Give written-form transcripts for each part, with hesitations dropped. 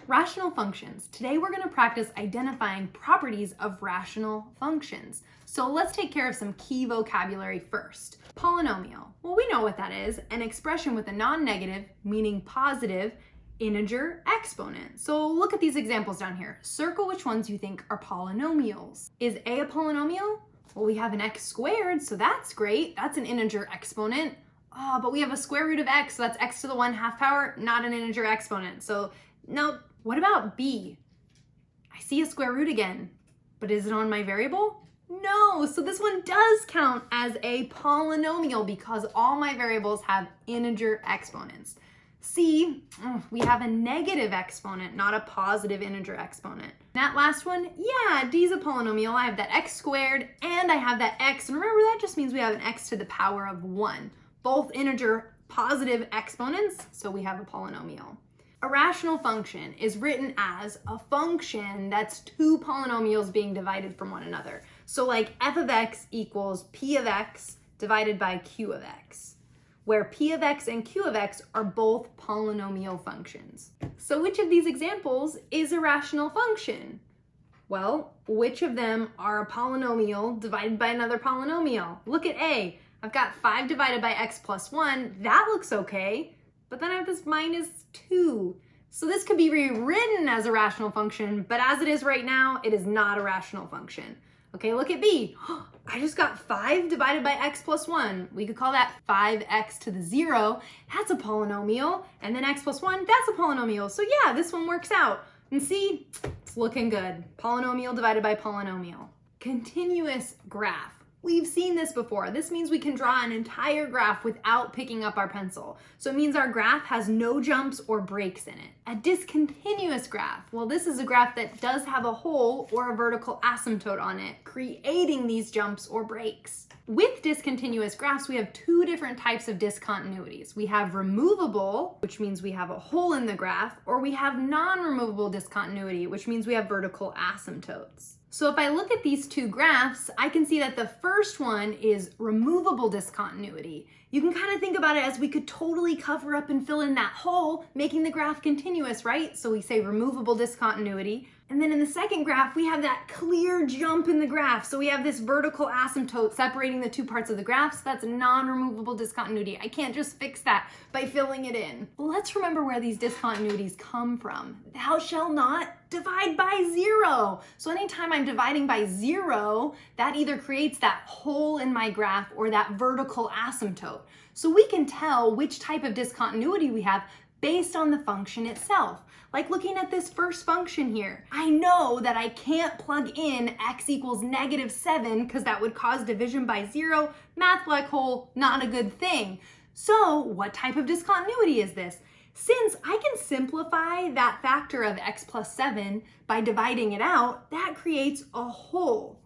Rational functions. Today we're going to practice identifying properties of rational functions. So let's take care of some key vocabulary first. Polynomial. Well, we know what that is, an expression with a non-negative, meaning positive, integer exponent. So look at these examples down here. Circle which ones you think are polynomials. Is A a polynomial? Well, we have an x squared, so that's great. That's an integer exponent. Oh, but we have a square root of x, so that's x to the 1/2 power, not an integer exponent. So nope. What about B? I see a square root again, but is it on my variable? No, so this one does count as a polynomial because all my variables have integer exponents. C, we have a negative exponent, not a positive integer exponent. That last one, yeah, D is a polynomial. I have that x squared and I have that x, and remember that just means we have an x to the power of 1. Both integer positive exponents, so we have a polynomial. A rational function is written as a function that's two polynomials being divided from one another. So like f of x equals p of x divided by q of x, where p of x and q of x are both polynomial functions. So which of these examples is a rational function? Well, which of them are a polynomial divided by another polynomial? Look at A. I've got 5 divided by x plus 1. That looks okay. But then I have this minus 2. So this could be rewritten as a rational function, but as it is right now, it is not a rational function. Okay, look at B. I just got 5 divided by x plus 1. We could call that 5x to the 0. That's a polynomial. And then x plus 1, that's a polynomial. So yeah, this one works out. And see, it's looking good. Polynomial divided by polynomial. Continuous graph. We've seen this before. This means we can draw an entire graph without picking up our pencil. So it means our graph has no jumps or breaks in it. A discontinuous graph. Well, this is a graph that does have a hole or a vertical asymptote on it, creating these jumps or breaks. With discontinuous graphs, we have two different types of discontinuities. We have removable, which means we have a hole in the graph, or we have non-removable discontinuity, which means we have vertical asymptotes. So if I look at these two graphs, I can see that the first one is removable discontinuity. You can kind of think about it as we could totally cover up and fill in that hole, making the graph continuous, right? So we say removable discontinuity. And then in the second graph, we have that clear jump in the graph. So we have this vertical asymptote separating the two parts of the graph. So that's non-removable discontinuity. I can't just fix that by filling it in. Well, let's remember where these discontinuities come from. Thou shalt not divide by 0. So anytime I'm dividing by 0, that either creates that hole in my graph or that vertical asymptote. So we can tell which type of discontinuity we have based on the function itself. Like looking at this first function here, I know that I can't plug in x equals -7 because that would cause division by 0. Math black hole, not a good thing. So what type of discontinuity is this? Since I can simplify that factor of x plus 7 by dividing it out, that creates a hole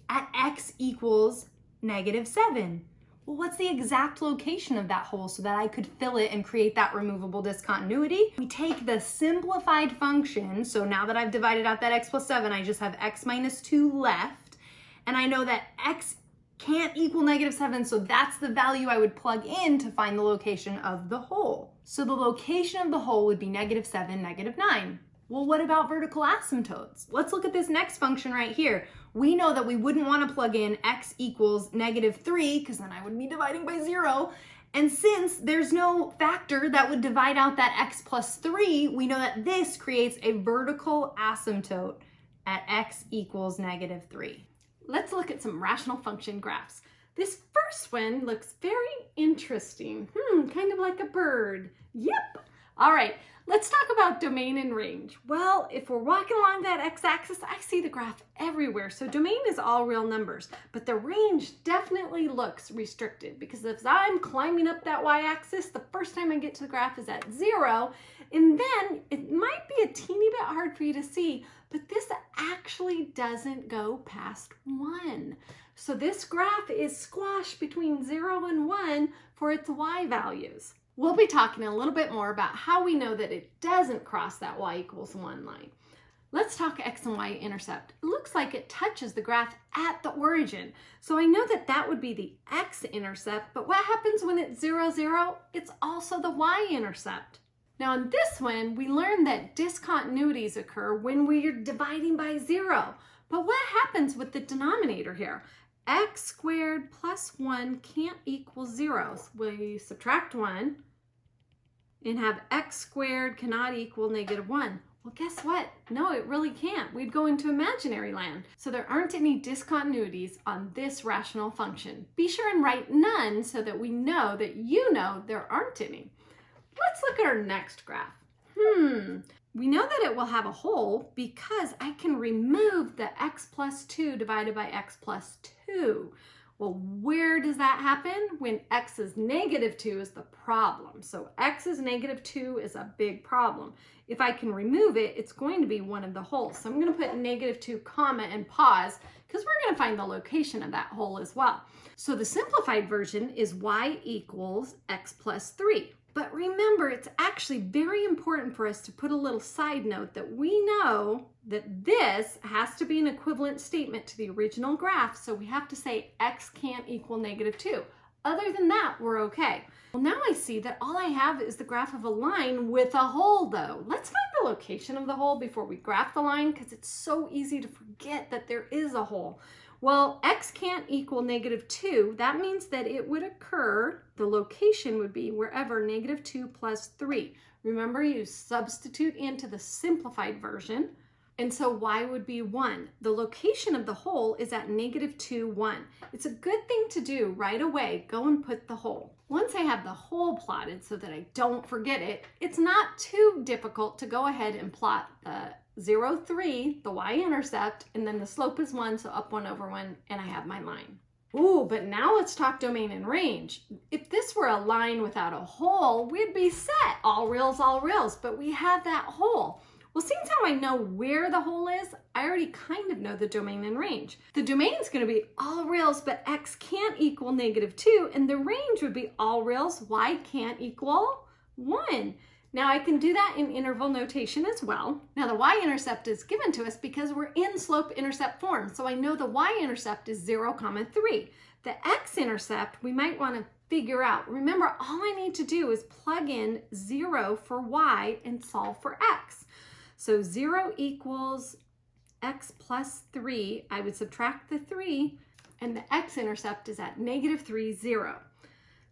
at x equals -7. Well, what's the exact location of that hole so that I could fill it and create that removable discontinuity? We take the simplified function, so now that I've divided out that x plus 7, I just have x minus 2 left, and I know that x can't equal -7, so that's the value I would plug in to find the location of the hole. So the location of the hole would be -7, -9. Well, what about vertical asymptotes? Let's look at this next function right here. We know that we wouldn't want to plug in x equals -3 because then I would be dividing by 0. And since there's no factor that would divide out that x plus 3, we know that this creates a vertical asymptote at x equals -3. Let's look at some rational function graphs. This first one looks very interesting. Kind of like a bird. Yep. All right, let's talk about domain and range. Well, if we're walking along that x-axis, I see the graph everywhere. So domain is all real numbers, but the range definitely looks restricted because if I'm climbing up that y-axis, the first time I get to the graph is at 0, and then it might be a teeny bit hard for you to see, but this actually doesn't go past 1. So this graph is squashed between 0 and 1 for its y values. We'll be talking a little bit more about how we know that it doesn't cross that y equals 1 line. Let's talk x and y-intercept. It looks like it touches the graph at the origin. So I know that that would be the x-intercept, but what happens when it's 0, 0? It's also the y-intercept. Now in this one, we learned that discontinuities occur when we are dividing by 0. But what happens with the denominator here? X squared plus 1 can't equal 0. So we subtract 1 and have x squared cannot equal -1. Well, guess what? No, it really can't. We'd go into imaginary land. So there aren't any discontinuities on this rational function. Be sure and write none so that we know that you know there aren't any. Let's look at our next graph. We know that it will have a hole because I can remove the x plus 2 divided by x plus 2. Well, where does that happen? When x is -2 is the problem. So x is -2 is a big problem. If I can remove it, it's going to be one of the holes. So I'm going to put -2 comma and pause because we're going to find the location of that hole as well. So the simplified version is y equals x plus 3. But remember, it's actually very important for us to put a little side note that we know that this has to be an equivalent statement to the original graph, so we have to say x can't equal -2. Other than that, we're okay. Well, now I see that all I have is the graph of a line with a hole, though. Let's find the location of the hole before we graph the line, because it's so easy to forget that there is a hole. Well, x can't equal -2. That means that it would occur, the location would be wherever -2 plus 3. Remember, you substitute into the simplified version, and so y would be 1. The location of the hole is at -2, 1. It's a good thing to do right away. Go and put the hole. Once I have the hole plotted so that I don't forget it, it's not too difficult to go ahead and plot the 0, 3, the y-intercept, and then the slope is 1, so up 1 over 1, and I have my line. Ooh, but now let's talk domain and range. If this were a line without a hole, we'd be set, all rails, but we have that hole. Well, seeing how I know where the hole is, I already kind of know the domain and range. The domain is going to be all rails, but x can't equal -2, and the range would be all rails, y can't equal 1. Now I can do that in interval notation as well. Now the y-intercept is given to us because we're in slope-intercept form, so I know the y-intercept is 0, 3. The x-intercept we might want to figure out. Remember, all I need to do is plug in 0 for y and solve for x. So 0 equals x plus 3. I would subtract the 3, and the x-intercept is at -3, 0.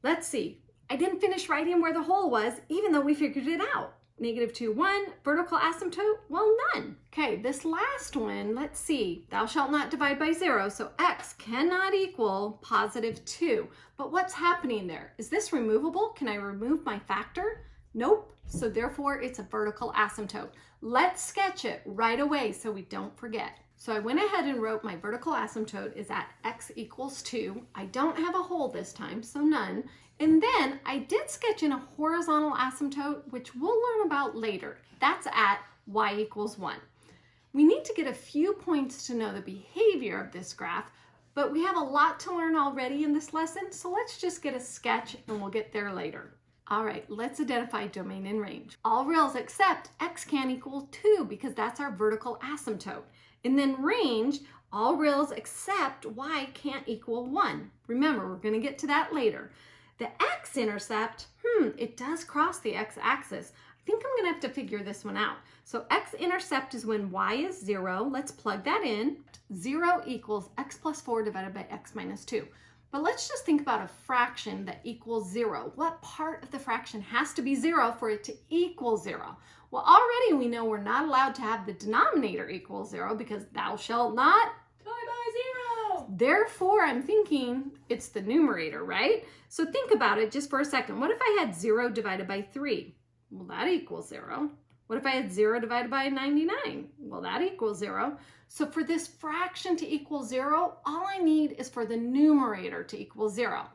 Let's see. I didn't finish writing where the hole was, even though we figured it out. -2, 1, vertical asymptote, well, none. Okay, this last one, let's see. Thou shalt not divide by 0, so x cannot equal +2. But what's happening there? Is this removable? Can I remove my factor? Nope, so therefore it's a vertical asymptote. Let's sketch it right away so we don't forget. So I went ahead and wrote my vertical asymptote is at x equals 2. I don't have a hole this time, so none. And then I did sketch in a horizontal asymptote, which we'll learn about later. That's at y equals 1. We need to get a few points to know the behavior of this graph, but we have a lot to learn already in this lesson, so let's just get a sketch and we'll get there later. All right, let's identify domain and range. All rails except x can't equal 2 because that's our vertical asymptote. And then range, all rails except y can't equal 1. Remember, we're going to get to that later. The x-intercept, it does cross the x-axis. I think I'm going to have to figure this one out. So x-intercept is when y is 0. Let's plug that in. 0 equals x plus 4 divided by x minus 2. But let's just think about a fraction that equals 0. What part of the fraction has to be 0 for it to equal 0? Well, already we know we're not allowed to have the denominator equal 0 because thou shalt not divide by 0. Therefore, I'm thinking it's the numerator, right? So think about it just for a second. What if I had 0 divided by 3? Well, that equals 0. What if I had 0 divided by 99? Well, that equals 0. So for this fraction to equal 0, all I need is for the numerator to equal 0.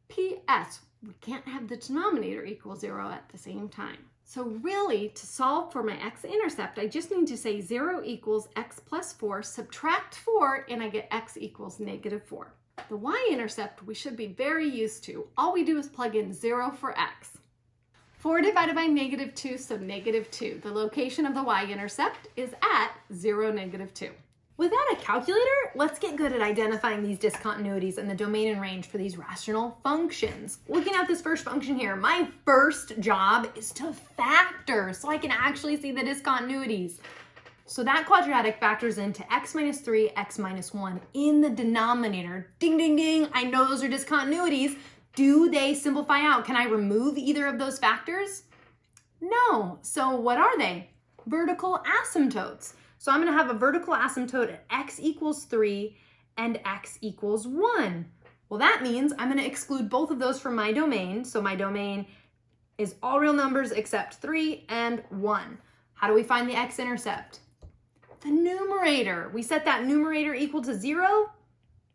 P.S. We can't have the denominator equal 0 at the same time. So really, to solve for my x-intercept, I just need to say 0 equals x plus 4, subtract 4, and I get x equals -4. The y-intercept we should be very used to. All we do is plug in 0 for x. 4 divided by -2, so -2. The location of the y-intercept is at 0, -2. Without a calculator, let's get good at identifying these discontinuities and the domain and range for these rational functions. Looking at this first function here, my first job is to factor so I can actually see the discontinuities. So that quadratic factors into x minus 3, x minus 1 in the denominator. Ding, ding, ding, I know those are discontinuities. Do they simplify out? Can I remove either of those factors? No. So what are they? Vertical asymptotes. So I'm going to have a vertical asymptote at x equals 3 and x equals 1. Well, that means I'm going to exclude both of those from my domain. So my domain is all real numbers except 3 and 1. How do we find the x-intercept? The numerator. We set that numerator equal to 0,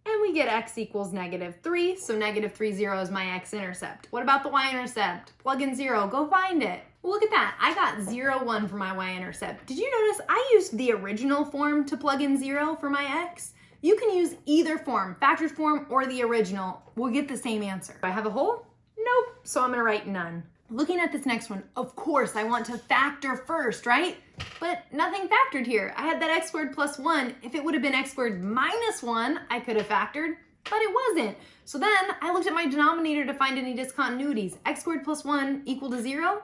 and we get x equals -3. So -3, 0 is my x-intercept. What about the y-intercept? Plug in 0. Go find it. Well, look at that. I got 0, 1 for my y-intercept. Did you notice I used the original form to plug in 0 for my x? You can use either form, factored form or the original. We'll get the same answer. Do I have a hole? Nope. So I'm going to write none. Looking at this next one, of course, I want to factor first, right? But nothing factored here. I had that x squared plus 1. If it would have been x squared minus 1, I could have factored, but it wasn't. So then I looked at my denominator to find any discontinuities. X squared plus 1 equal to 0?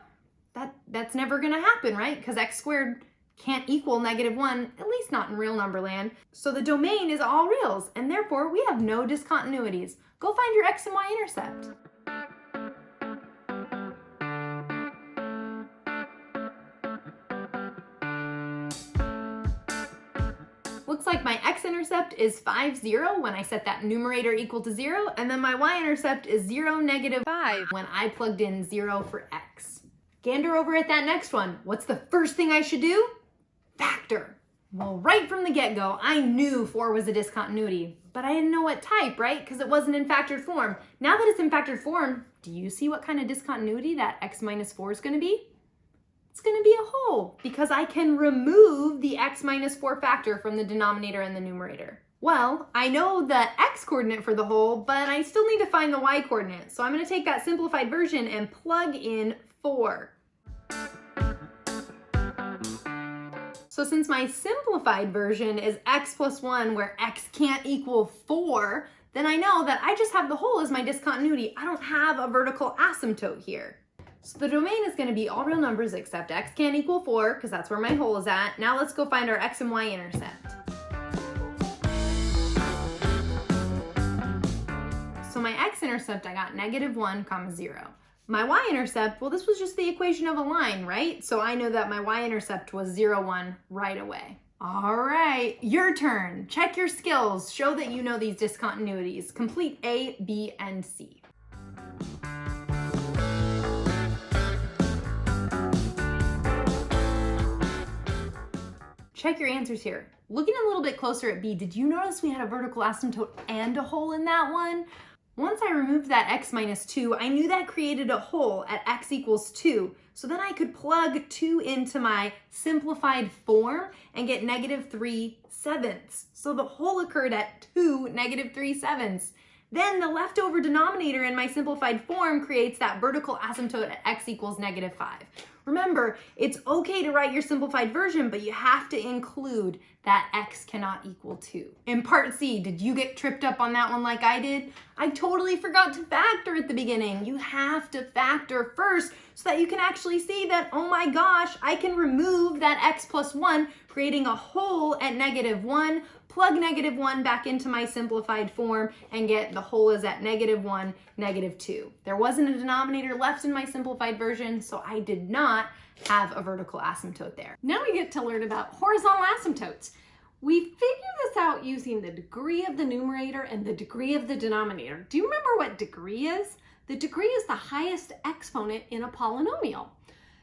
That's never going to happen, right? Because x squared can't equal -1, at least not in real number land. So the domain is all reals, and therefore we have no discontinuities. Go find your x and y-intercept. Looks like my x-intercept is 5, 0 when I set that numerator equal to 0, and then my y-intercept is 0, -5 when I plugged in 0 for x. Gander over at that next one. What's the first thing I should do? Factor. Well, right from the get-go, I knew 4 was a discontinuity, but I didn't know what type, right? Because it wasn't in factored form. Now that it's in factored form, do you see what kind of discontinuity that x minus 4 is going to be? It's going to be a hole because I can remove the x minus 4 factor from the denominator and the numerator. Well, I know the x coordinate for the hole, but I still need to find the y coordinate. So I'm going to take that simplified version and plug in 4. So since my simplified version is x plus 1 where x can't equal 4, then I know that I just have the hole as my discontinuity. I don't have a vertical asymptote here. So the domain is going to be all real numbers except x can't equal 4 because that's where my hole is at. Now let's go find our x and y intercept. So my x-intercept, I got -1, 0. My y-intercept, well, this was just the equation of a line, right? So I know that my y-intercept was 0, 1 right away. All right, your turn. Check your skills. Show that you know these discontinuities. Complete A, B, and C. Check your answers here. Looking a little bit closer at B, did you notice we had a vertical asymptote and a hole in that one? Once I removed that x minus 2, I knew that created a hole at x equals 2. So then I could plug 2 into my simplified form and get -3/7. So the hole occurred at 2, -3/7. Then the leftover denominator in my simplified form creates that vertical asymptote at x equals -5. Remember, it's okay to write your simplified version, but you have to include that x cannot equal 2. In part C, did you get tripped up on that one like I did? I totally forgot to factor at the beginning. You have to factor first so that you can actually see that, oh my gosh, I can remove that x plus 1, creating a hole at -1, plug -1 back into my simplified form, and get the hole is at -1, -2. There wasn't a denominator left in my simplified version, so I did not have a vertical asymptote there. Now we get to learn about horizontal asymptotes. We figure this out using the degree of the numerator and the degree of the denominator. Do you remember what degree is? The degree is the highest exponent in a polynomial.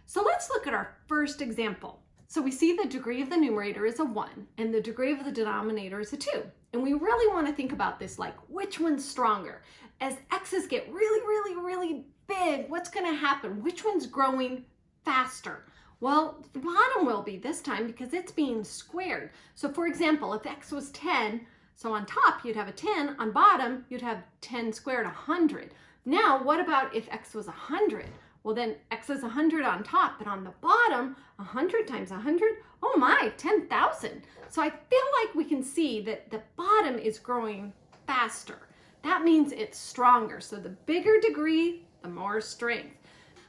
So let's look at our first example. So we see the degree of the numerator is a 1 and the degree of the denominator is a 2. And we really want to think about this like, which one's stronger? As x's get really big, what's going to happen? Which one's growing faster? Well, the bottom will be this time because it's being squared. So for example, if x was 10, so on top you'd have a 10, on bottom you'd have 10 squared, 100. Now, what about if x was 100? Well, then x is 100 on top, but on the bottom, 100 times 100, oh my, 10,000. So I feel like we can see that the bottom is growing faster. That means it's stronger. So the bigger degree, the more strength.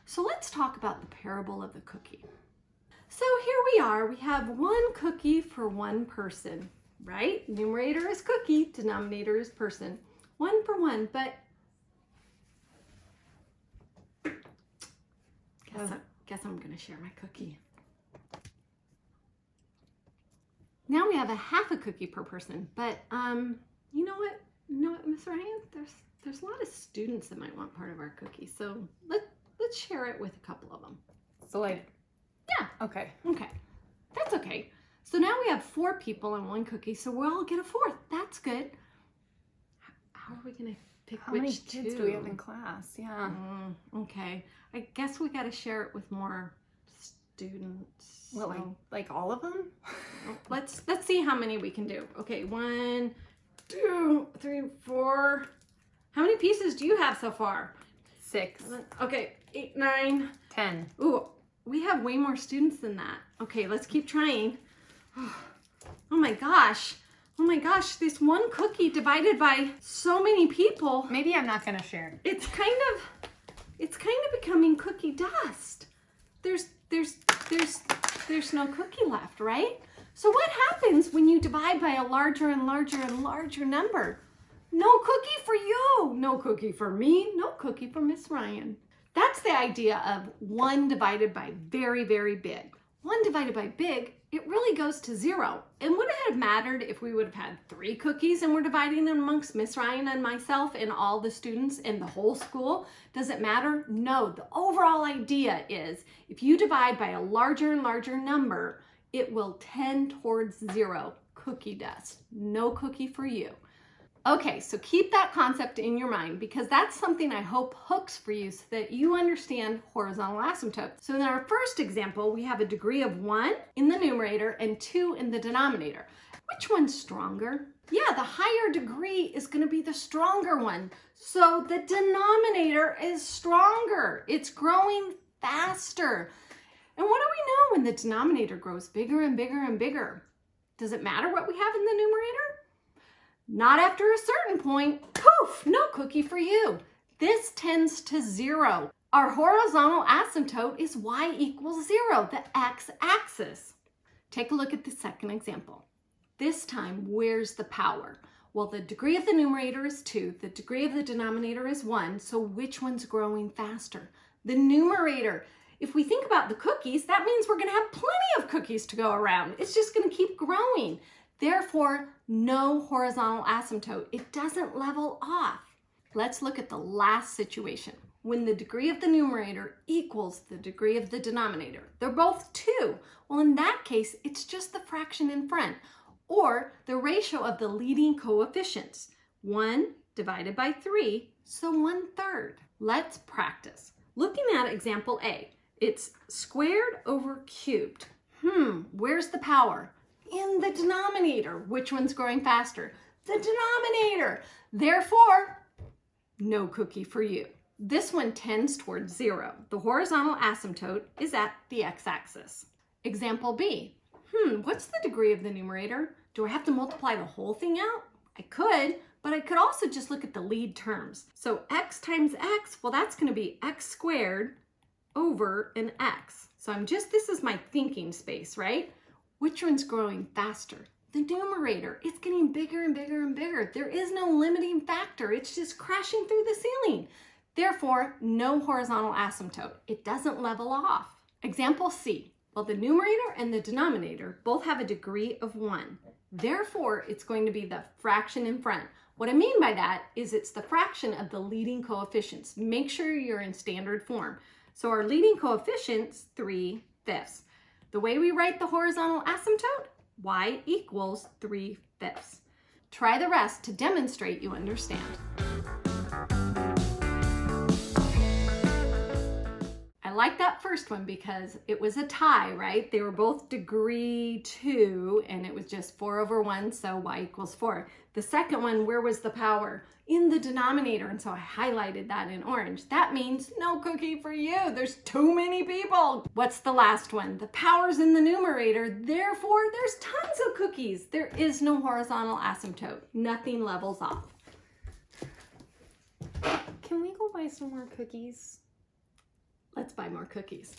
So let's talk about the parable of the cookie. So here we are, we have one cookie for one person, right? Numerator is cookie, denominator is person. 1 for 1, but guess I'm gonna share my cookie. Now we have a half a cookie per person, but you know what, Miss Ryan? There's a lot of students that might want part of our cookie, so let's share it with a couple of them. So like, yeah, okay. Okay, that's okay. So now we have 4 people and 1 cookie, so we'll all get a 4th. That's good. How are we gonna pick How which many kids do we have in class? Yeah. Okay, I guess we got to share it with more students. Well, so like all of them? let's see how many we can do. Okay, 1, 2, 3, 4. How many pieces do you have so far? 6. Okay, 8, 9, 10. Ooh, we have way more students than that. Okay, let's keep trying. Oh my gosh. Oh my gosh, this one cookie divided by so many people. Maybe I'm not gonna share. It's kind of becoming cookie dust. There's no cookie left, right? So what happens when you divide by a larger and larger and larger number? No cookie for you, no cookie for me, no cookie for Miss Ryan. That's the idea of 1 divided by very, very big. 1 divided by big, it really goes to 0. And would it have mattered if we would have had 3 cookies and we're dividing them amongst Miss Ryan and myself and all the students in the whole school? Does it matter? No, the overall idea is if you divide by a larger and larger number, it will tend towards 0, cookie dust. No cookie for you. Okay, so keep that concept in your mind because that's something I hope hooks for you so that you understand horizontal asymptotes. So in our first example, we have a degree of 1 in the numerator and 2 in the denominator. Which one's stronger? Yeah, the higher degree is going to be the stronger one. So the denominator is stronger. It's growing faster. And what do we know when the denominator grows bigger and bigger and bigger? Does it matter what we have in the numerator? Not after a certain point. Poof, no cookie for you. This tends to 0. Our horizontal asymptote is y equals 0, the x-axis. Take a look at the second example. This time, where's the power? Well, the degree of the numerator is 2, the degree of the denominator is 1, so which one's growing faster? The numerator. If we think about the cookies, that means we're going to have plenty of cookies to go around. It's just going to keep growing. Therefore, no horizontal asymptote. It doesn't level off. Let's look at the last situation. When the degree of the numerator equals the degree of the denominator. They're both 2. Well, in that case, it's just the fraction in front, or the ratio of the leading coefficients. 1 divided by 3, so 1/3. Let's practice. Looking at example A, it's squared over cubed. Where's the power? In the denominator. Which one's growing faster? The denominator. Therefore, no cookie for you. This one tends towards 0. The horizontal asymptote is at the x-axis. Example B. What's the degree of the numerator? Do I have to multiply the whole thing out? I could, but I could also just look at the lead terms. So x times x, well, that's going to be x squared over an x. So this is my thinking space, right? Which one's growing faster? The numerator. It's getting bigger and bigger and bigger. There is no limiting factor. It's just crashing through the ceiling. Therefore, no horizontal asymptote. It doesn't level off. Example C. Well, the numerator and the denominator both have a degree of 1. Therefore, it's going to be the fraction in front. What I mean by that is it's the fraction of the leading coefficients. Make sure you're in standard form. So our leading coefficient's 3/5. The way we write the horizontal asymptote, y equals 3/5. Try the rest to demonstrate you understand. I like that first one because it was a tie, right? They were both degree 2 and it was just 4 over 1, so y equals 4. The second one, where was the power? In the denominator, and so I highlighted that in orange. That means no cookie for you. There's too many people. What's the last one? The power's in the numerator, therefore there's tons of cookies. There is no horizontal asymptote. Nothing levels off. Can we go buy some more cookies? Let's buy more cookies.